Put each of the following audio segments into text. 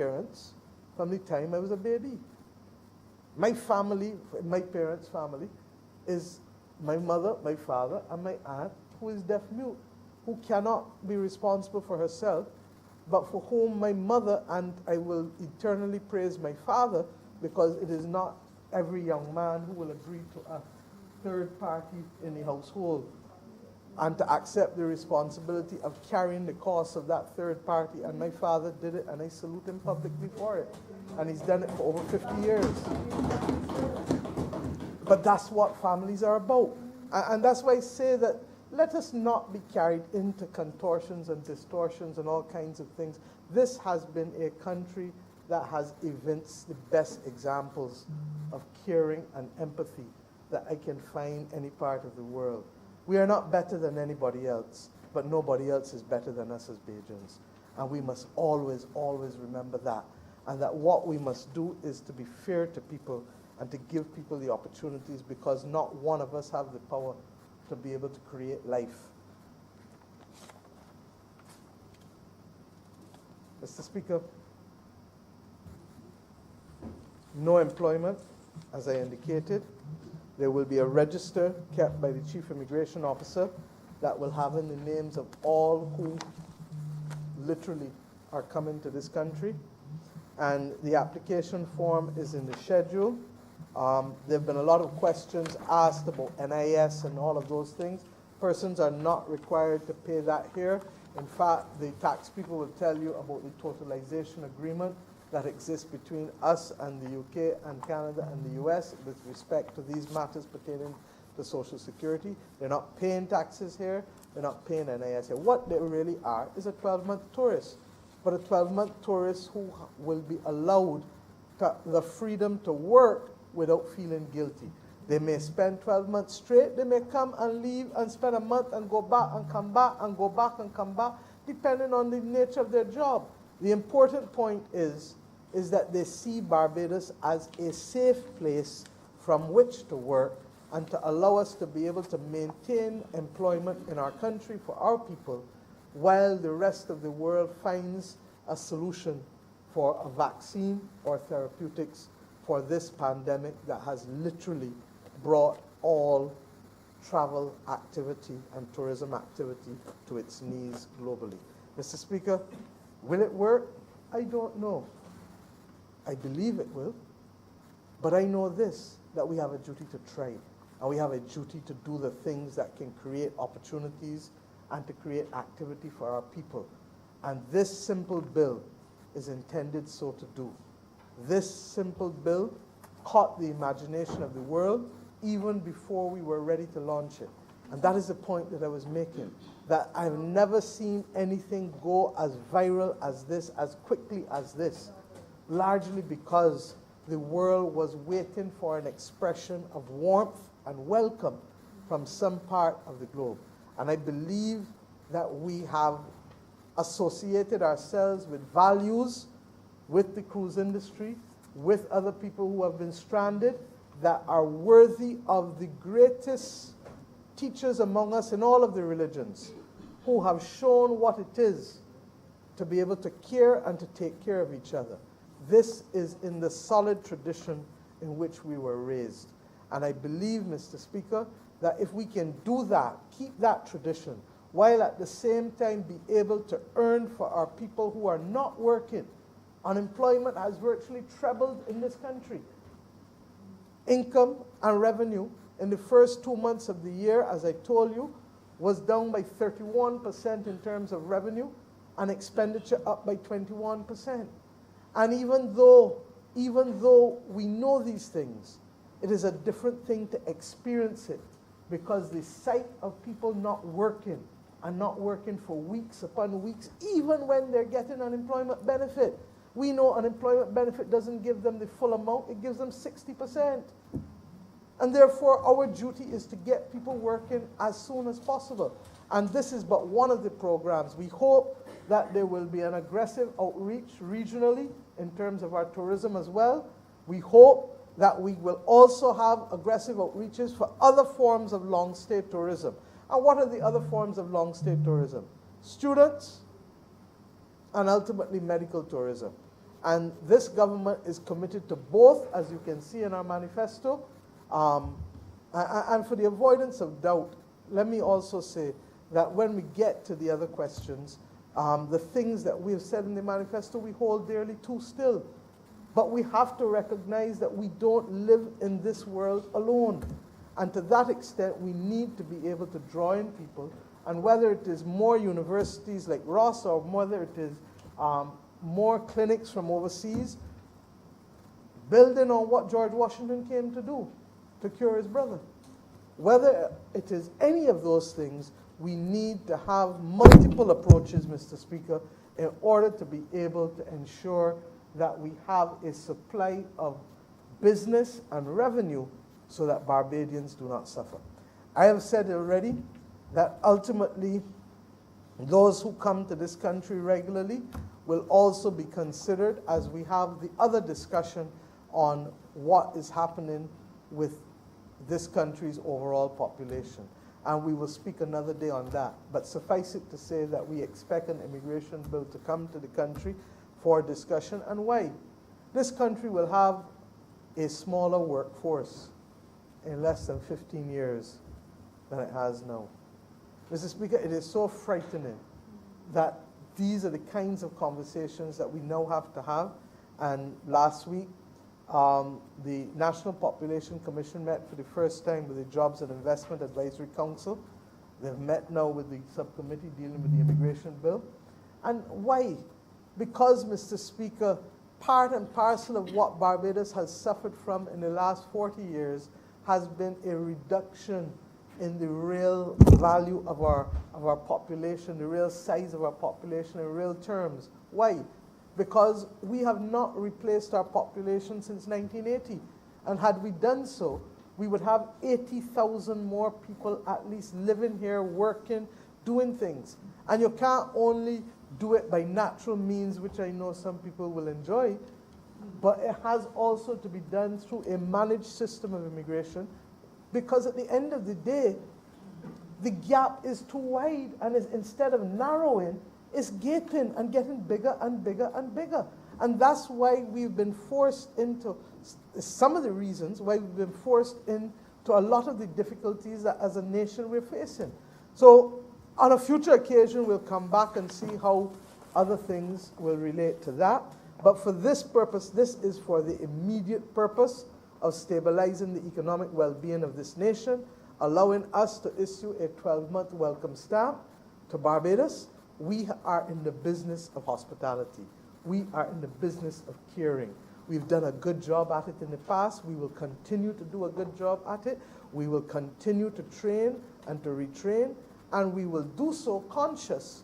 parents from the time I was a baby. My family, my parents' family, is my mother, my father, and my aunt, who is deaf-mute, who cannot be responsible for herself, but for whom my mother, and I will eternally praise my father, because it is not every young man who will agree to a third party in the household and to accept the responsibility of carrying the cost of that third party. And my father did it, and I salute him publicly for it. And he's done it for over 50 years. But that's what families are about. And that's why I say that let us not be carried into contortions and distortions and all kinds of things. This has been a country that has evinced the best examples of caring and empathy that I can find any part of the world. We are not better than anybody else, but nobody else is better than us as Bajans. And we must always, always remember that. And that what we must do is to be fair to people and to give people the opportunities, because not one of us have the power to be able to create life. Mr. Speaker, no employment, as I indicated. There will be a register kept by the Chief Immigration Officer that will have in the names of all who literally are coming to this country. And the application form is in the schedule. There have been a lot of questions asked about NIS and all of those things. Persons are not required to pay that here. In fact, the tax people will tell you about the totalization agreement that exists between us and the UK and Canada and the US with respect to these matters pertaining to Social Security. They're not paying taxes here. They're not paying NIS here. What they really are is a 12-month tourist, but a 12-month tourist who will be allowed the freedom to work without feeling guilty. They may spend 12 months straight. They may come and leave and spend a month and go back and come back and go back and come back, depending on the nature of their job. The important point is that they see Barbados as a safe place from which to work and to allow us to be able to maintain employment in our country for our people while the rest of the world finds a solution for a vaccine or therapeutics for this pandemic that has literally brought all travel activity and tourism activity to its knees globally. Mr. Speaker, will it work? I don't know. I believe it will. But I know this, that we have a duty to try, and we have a duty to do the things that can create opportunities and to create activity for our people. And this simple bill is intended so to do. This simple bill caught the imagination of the world even before we were ready to launch it. And that is the point that I was making, that I've never seen anything go as viral as this, as quickly as this, largely because the world was waiting for an expression of warmth and welcome from some part of the globe. And I believe that we have associated ourselves with values, with the cruise industry, with other people who have been stranded, that are worthy of the greatest teachers among us in all of the religions, who have shown what it is to be able to care and to take care of each other. This is in the solid tradition in which we were raised. And I believe, Mr. Speaker, that if we can do that, keep that tradition, while at the same time be able to earn for our people who are not working. Unemployment has virtually trebled in this country. Income and revenue in the first 2 months of the year, as I told you, was down by 31% in terms of revenue, and expenditure up by 21%. And even though we know these things, it is a different thing to experience it, because the sight of people not working and not working for weeks upon weeks, even when they're getting unemployment benefit. We know unemployment benefit doesn't give them the full amount, it gives them 60%. And therefore, our duty is to get people working as soon as possible. And this is but one of the programs. We hope that there will be an aggressive outreach regionally in terms of our tourism as well. We hope that we will also have aggressive outreaches for other forms of long-stay tourism. And what are the other forms of long-stay tourism? Students, and ultimately medical tourism. And this government is committed to both, as you can see in our manifesto. And for the avoidance of doubt, let me also say that when we get to the other questions, the things that we have said in the manifesto we hold dearly too still. But we have to recognize that we don't live in this world alone. And to that extent, we need to be able to draw in people. And whether it is more universities like Ross or whether it is more clinics from overseas, building on what George Washington came to do, to cure his brother. Whether it is any of those things, we need to have multiple approaches, Mr. Speaker, in order to be able to ensure that we have a supply of business and revenue so that Barbadians do not suffer. I have said already that ultimately those who come to this country regularly will also be considered as we have the other discussion on what is happening with this country's overall population. And we will speak another day on that. But suffice it to say that we expect an immigration bill to come to the country for discussion. And why? This country will have a smaller workforce in less than 15 years than it has now. Mr. Speaker, it is so frightening that these are the kinds of conversations that we now have to have. And last week, the National Population Commission met for the first time with the Jobs and Investment Advisory Council. They've met now with the subcommittee dealing with the immigration bill. And why? Because, Mr. Speaker, part and parcel of what Barbados has suffered from in the last 40 years has been a reduction in the real value of our population, the real size of our population in real terms. Why? Because we have not replaced our population since 1980. And had we done so, we would have 80,000 more people at least living here, working, doing things. And you can't only do it by natural means, which I know some people will enjoy, but it has also to be done through a managed system of immigration, because at the end of the day, the gap is too wide, and instead of narrowing, it's gaping and getting bigger and bigger and bigger. And that's why we've been forced into, some of the reasons why we've been forced into a lot of the difficulties that as a nation we're facing. So on a future occasion, we'll come back and see how other things will relate to that. But for this purpose, this is for the immediate purpose of stabilizing the economic well-being of this nation, allowing us to issue a 12-month welcome stamp to Barbados. We are in the business of hospitality. We are in the business of caring. We've done a good job at it in the past. We will continue to do a good job at it. We will continue to train and to retrain, and we will do so conscious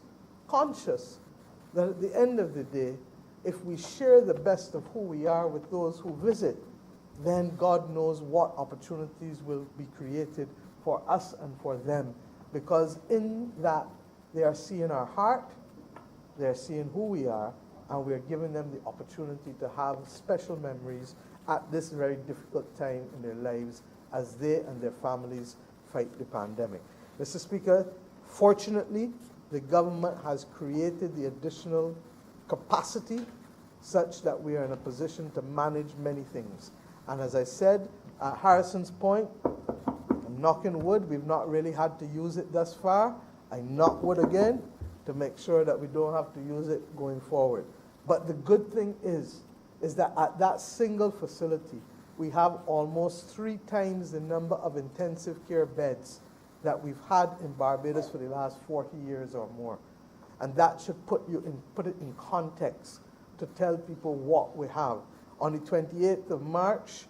that at the end of the day, if we share the best of who we are with those who visit, then God knows what opportunities will be created for us and for them. Because in that, they are seeing our heart, they are seeing who we are, and we are giving them the opportunity to have special memories at this very difficult time in their lives as they and their families fight the pandemic. Mr. Speaker, fortunately, the government has created the additional capacity such that we are in a position to manage many things. And as I said, at Harrison's Point, I'm knocking wood, we've not really had to use it thus far. I knock wood again to make sure that we don't have to use it going forward. But the good thing is that at that single facility, we have almost 3 times the number of intensive care beds that we've had in Barbados for the last 40 years or more. And that should put it in context to tell people what we have. On the 28th of March,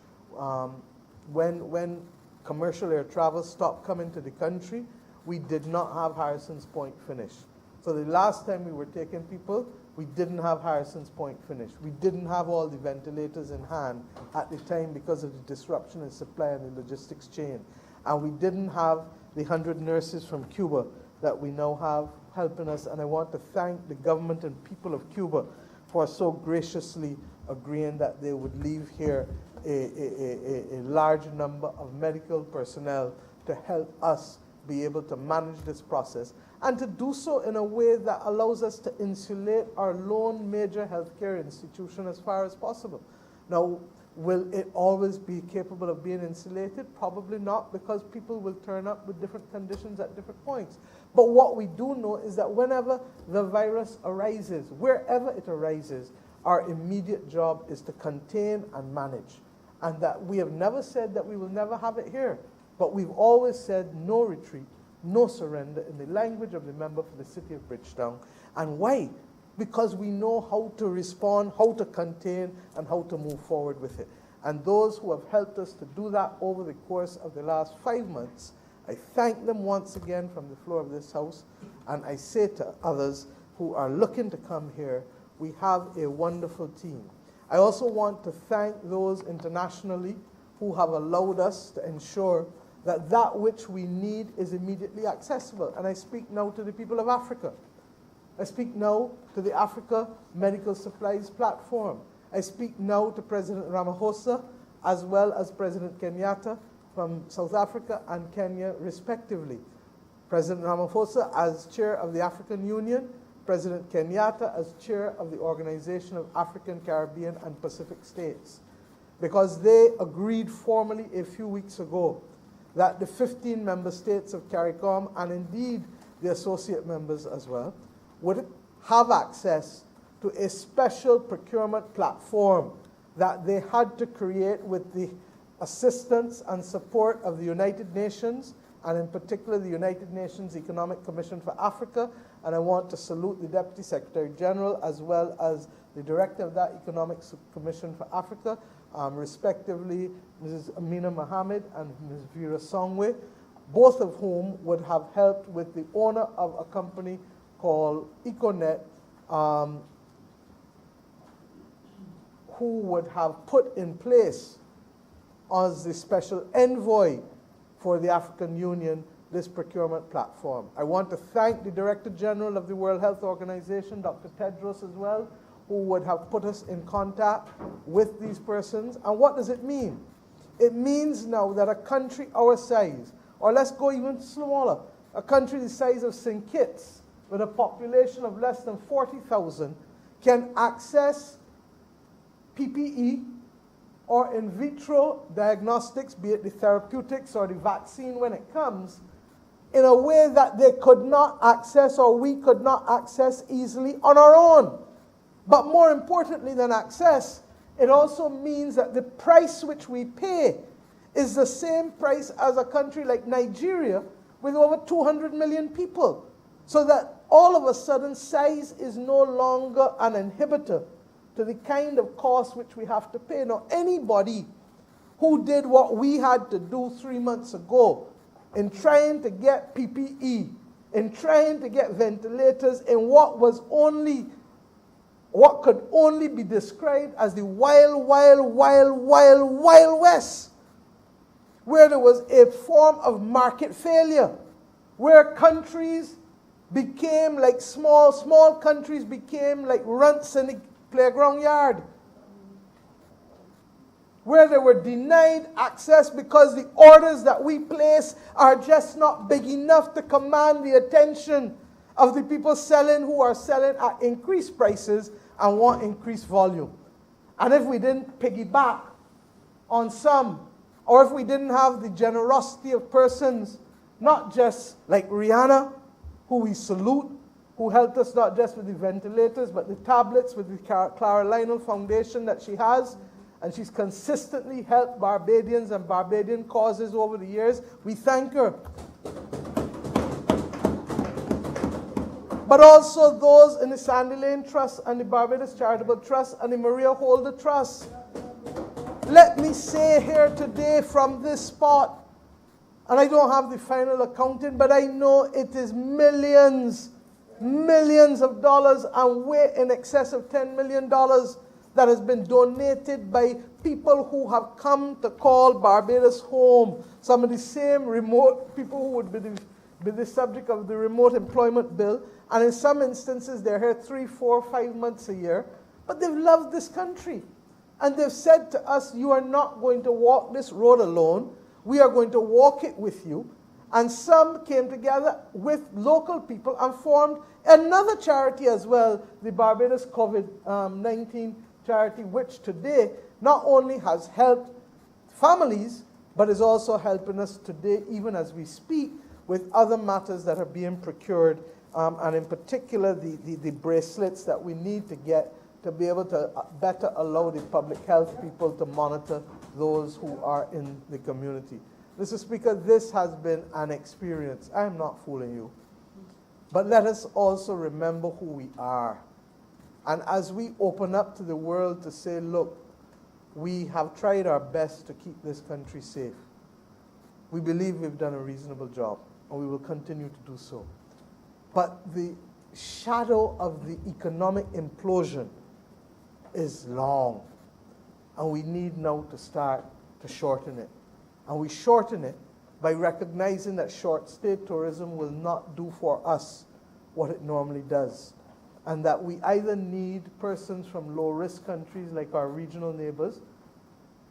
when commercial air travel stopped coming to the country, we did not have Harrison's Point finished. So the last time we were taking people, we didn't have Harrison's Point finished. We didn't have all the ventilators in hand at the time because of the disruption in supply and the logistics chain. And we didn't have the 100 nurses from Cuba that we now have helping us. And I want to thank the government and people of Cuba for so graciously agreeing that they would leave here a large number of medical personnel to help us be able to manage this process. and to do so in a way that allows us to insulate our lone major healthcare institution as far as possible. Now, will it always be capable of being insulated? Probably not, because people will turn up with different conditions at different points. But what we do know is that whenever the virus arises, wherever it arises, our immediate job is to contain and manage. And that we have never said that we will never have it here, but we've always said no retreat, no surrender, in the language of the member for the city of Bridgetown. And why? Because we know how to respond, how to contain, and how to move forward with it. And those who have helped us to do that over the course of the last 5 months, I thank them once again from the floor of this House, and I say to others who are looking to come here, we have a wonderful team. I also want to thank those internationally who have allowed us to ensure that that which we need is immediately accessible. And I speak now to the people of Africa. I speak now to the Africa Medical Supplies Platform. I speak now to President Ramaphosa as well as President Kenyatta from South Africa and Kenya respectively. President Ramaphosa as chair of the African Union, President Kenyatta as chair of the Organization of African, Caribbean, and Pacific States, because they agreed formally a few weeks ago that the 15 member states of CARICOM, and indeed the associate members as well, would have access to a special procurement platform that they had to create with the assistance and support of the United Nations, and in particular the United Nations Economic Commission for Africa. And I want to salute the Deputy Secretary General as well as the Director of that Economic Commission for Africa, respectively Mrs. Amina Mohammed and Ms. Vera Songwe, both of whom would have helped with the owner of a company called Econet, who would have put in place as the special envoy for the African Union this procurement platform. I want to thank the Director General of the World Health Organization, Dr. Tedros, as well, who would have put us in contact with these persons. And what does it mean? It means now that a country our size, or let's go even smaller, a country the size of St. Kitts, with a population of less than 40,000, can access PPE or in vitro diagnostics, be it the therapeutics or the vaccine when it comes, in a way that they could not access or we could not access easily on our own. But more importantly than access, it also means that the price which we pay is the same price as a country like Nigeria with over 200 million people. So that all of a sudden size is no longer an inhibitor to the kind of cost which we have to pay. Now, anybody who did what we had to do 3 months ago in trying to get PPE, in trying to get ventilators in what could only be described as the wild, wild, wild, wild, wild west, where there was a form of market failure, where countries became like small countries became like runts in the playground yard, where they were denied access because the orders that we place are just not big enough to command the attention of the people selling, who are selling at increased prices and want increased volume. And if we didn't piggyback on some, or if we didn't have the generosity of persons, not just like Rihanna, who we salute, who helped us not just with the ventilators, but the tablets with the Clara Lionel Foundation that she has. And she's consistently helped Barbadians and Barbadian causes over the years. We thank her. But also those in the Sandy Lane Trust and the Barbados Charitable Trust and the Maria Holder Trust. Let me say here today from this spot, and I don't have the final accounting, but I know it is millions of dollars and way in excess of $10 million that has been donated by people who have come to call Barbados home. Some of the same remote people who would be the subject of the remote employment bill. And in some instances, they're here 3, 4, 5 months a year. But they've loved this country. And they've said to us, you are not going to walk this road alone. We are going to walk it with you. And some came together with local people and formed another charity as well, the Barbados COVID-19 charity, which today not only has helped families, but is also helping us today, even as we speak, with other matters that are being procured, and in particular the bracelets that we need to get to be able to better allow the public health people to monitor those who are in the community. Mr. Speaker, this has been an experience. I am not fooling you. But let us also remember who we are. And as we open up to the world to say, look, we have tried our best to keep this country safe. We believe we've done a reasonable job, and we will continue to do so. But the shadow of the economic implosion is long, and we need now to start to shorten it. And we shorten it by recognizing that short-stay tourism will not do for us what it normally does, and that we either need persons from low-risk countries like our regional neighbors,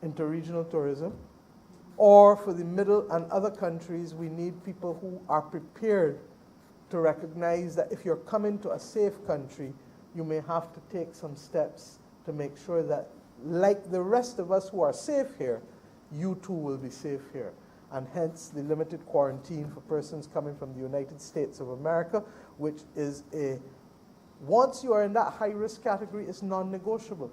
interregional tourism, or for the middle and other countries, we need people who are prepared to recognize that if you're coming to a safe country, you may have to take some steps to make sure that, like the rest of us who are safe here, you too will be safe here. And hence the limited quarantine for persons coming from the United States of America, which is once you are in that high-risk category, it's non-negotiable.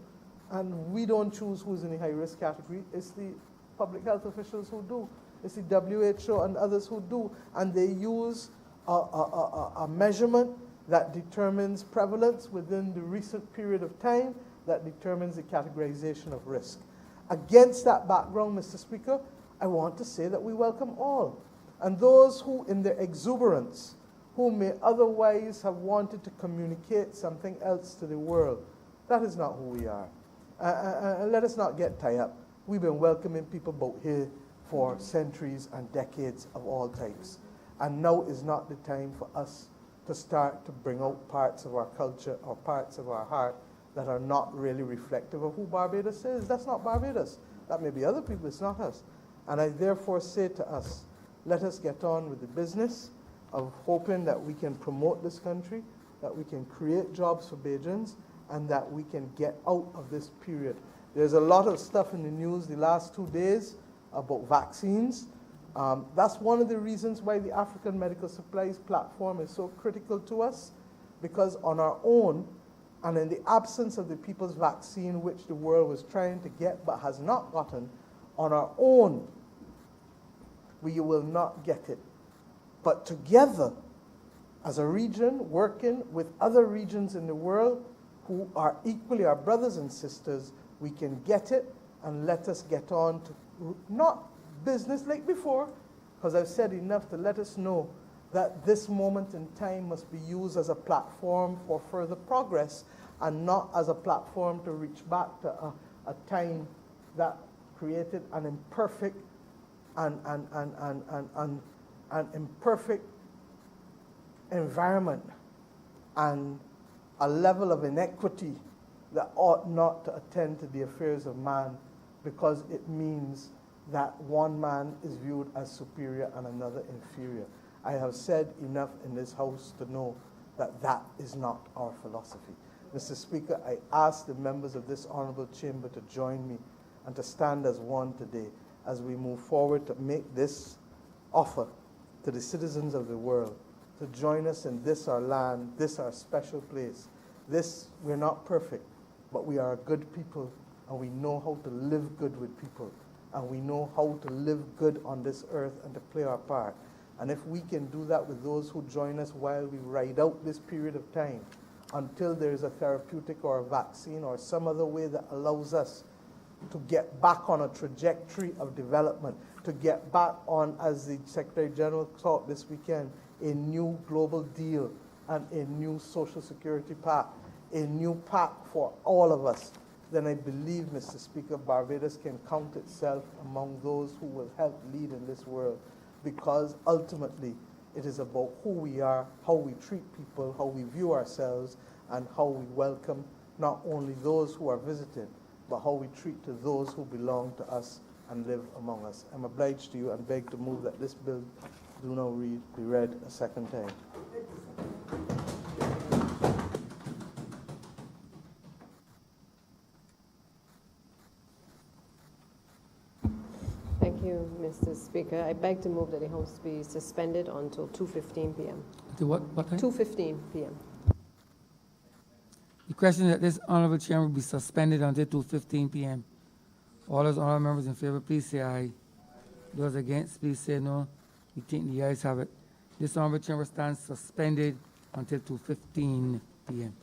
And we don't choose who's in the high-risk category. It's the public health officials who do. It's the WHO and others who do. And they use a measurement that determines prevalence within the recent period of time that determines the categorization of risk. Against that background, Mr. Speaker, I want to say that we welcome all. And those who, in their exuberance, who may otherwise have wanted to communicate something else to the world, that is not who we are. Let us not get tied up. We've been welcoming people both here for centuries and decades of all types. And now is not the time for us to start to bring out parts of our culture or parts of our heart that are not really reflective of who Barbados is. That's not Barbados. That may be other people, it's not us. And I therefore say to us, let us get on with the business of hoping that we can promote this country, that we can create jobs for Bajans, and that we can get out of this period. There's a lot of stuff in the news the last 2 days about vaccines. That's one of the reasons why the African Medical Supplies platform is so critical to us, because on our own, and in the absence of the people's vaccine, which the world was trying to get but has not gotten, on our own, we will not get it. But together, as a region, working with other regions in the world who are equally our brothers and sisters, we can get it, and let us get on to not business like before, because I've said enough to let us know that this moment in time must be used as a platform for further progress and not as a platform to reach back to a time that created an imperfect an imperfect environment and a level of inequity that ought not to attend to the affairs of man, because it means that one man is viewed as superior and another inferior. I have said enough in this House to know that that is not our philosophy. Mr. Speaker, I ask the members of this honorable chamber to join me and to stand as one today as we move forward to make this offer to the citizens of the world to join us in this our land, this our special place. This, we're not perfect, but we are a good people, and we know how to live good with people, and we know how to live good on this earth and to play our part. And if we can do that with those who join us while we ride out this period of time until there is a therapeutic or a vaccine or some other way that allows us to get back on a trajectory of development, to get back on, as the Secretary General talked this weekend, a new global deal and a new social security pact, a new pact for all of us, then I believe, Mr. Speaker, Barbados can count itself among those who will help lead in this world, because ultimately it is about who we are, how we treat people, how we view ourselves, and how we welcome not only those who are visiting, but how we treat to those who belong to us and live among us. I'm obliged to you and beg to move that this bill do now be read a second time. Thank you, Mr. Speaker. I beg to move that the House be suspended until 2:15 p.m. To what time? 2:15 p.m. The question that this honorable chair will be suspended until 2:15 p.m. All those honorable members in favor, please say aye. Those against, please say no. We think the ayes have it. This honorable chamber stands suspended until 2:15 p.m.